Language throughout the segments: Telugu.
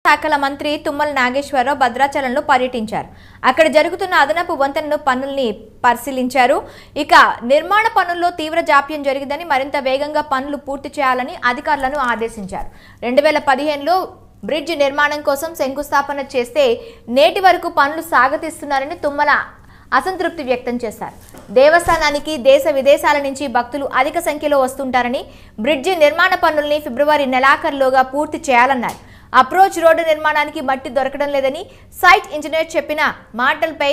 శాఖల మంత్రి తుమ్మల నాగేశ్వరరావు భద్రాచలంలో పర్యటించారు. అక్కడ జరుగుతున్న అదనపు వంతెన పనుల్ని పరిశీలించారు. ఇక నిర్మాణ పనుల్లో తీవ్ర జాప్యం జరిగిందని మరింత వేగంగా పనులు పూర్తి చేయాలని అధికారులను ఆదేశించారు. 2015లో బ్రిడ్జ్ నిర్మాణం కోసం శంకుస్థాపన చేస్తే నేటి వరకు పనులు సాగతీస్తున్నారని తుమ్మల అసంతృప్తి వ్యక్తం చేశారు. దేవస్థానానికి దేశ విదేశాల నుంచి భక్తులు అధిక సంఖ్యలో వస్తుంటారని బ్రిడ్జి నిర్మాణ పనుల్ని ఫిబ్రవరి నెలాఖరులోగా పూర్తి చేయాలన్నారు. అప్రోచ్ రోడ్డు నిర్మాణానికి మట్టి దొరకడం లేదని సైట్ ఇంజనీర్ చెప్పిన మాటలపై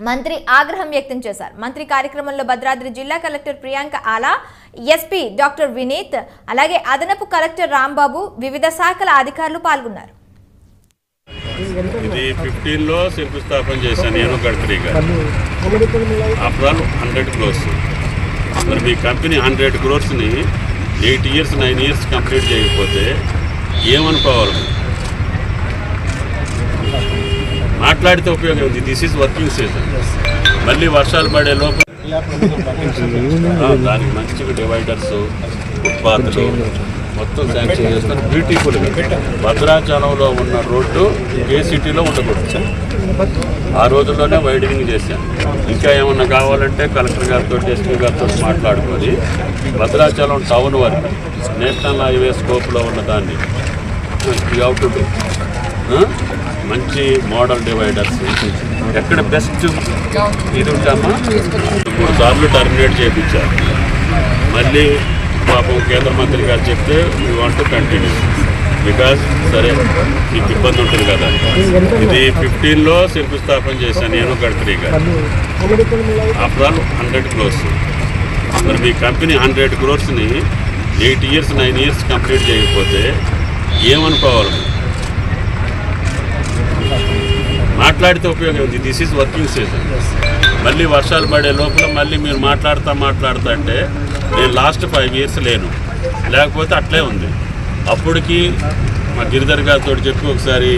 మంత్రి ఆగ్రహం వ్యక్తం చేశారు. మంత్రి కార్యక్రమంలో భద్రాద్రి జిల్లా కలెక్టర్ ప్రియాంక ఆలా, ఎస్పీ డాక్టర్ వినీత్, అలాగే అదనపు కలెక్టర్ రాంబాబు, వివిధ శాఖల అధికారులు పాల్గొన్నారు. ఇది 15లో శంకుస్థాపన చేశాను నేను గడ్కరీ గారు. After all 100 crores. మరి మీ కంపెనీ 100 crores-ని 8 years 9 years కంప్లీట్ చేయకపోతే ఏమనుకోవాలి? మాట్లాడితే ఉపయోగం ఉంది. This is working season. మళ్ళీ వర్షాలు పడే లోపల దానికి మంచిగా డివైడర్స్, ఫుట్పాత్లు మొత్తం శాంక్షన్ చేస్తాను. బ్యూటిఫుల్గా భద్రాచలంలో ఉన్న రోడ్డు ఏ సిటీలో ఉండకూడదు. ఆ రోజుల్లోనే వైడనింగ్ చేశాను. ఇంకా ఏమన్నా కావాలంటే కలెక్టర్ గారితో ఎస్పీ గారితో మాట్లాడుకొని భద్రాచలం టౌన్ వరకు నేషనల్ హైవే స్కోప్లో ఉన్న దాన్ని అవుట్ మంచి మోడల్ డివైడర్స్ ఎక్కడ బెస్ట్ ఇది ఉంటామా 3 సార్లు టర్మినేట్ చేయించారు. మళ్ళీ పాపం కేంద్ర మంత్రి గారు చెప్తే we want to continue because సరే మీకు ఇబ్బంది ఉంటుంది కదా. ఇది 15లో శంకుస్థాపన చేశాను నేను గడ్కరీ గారు. After all 100 crores. మరి మీ కంపెనీ 100 crores-ని 8 years 9 years కంప్లీట్ చేయకపోతే ఏమనుకోవాలి? మాట్లాడితే ఉపయోగం ఉంది. This is working season. మళ్ళీ వర్షాలు పడే లోపల మళ్ళీ మీరు మాట్లాడుతా అంటే నేను లాస్ట్ 5 years లేను, లేకపోతే అట్లే ఉంది. అప్పటికి మా గిరిధర్ గారితో చెప్పి ఒకసారి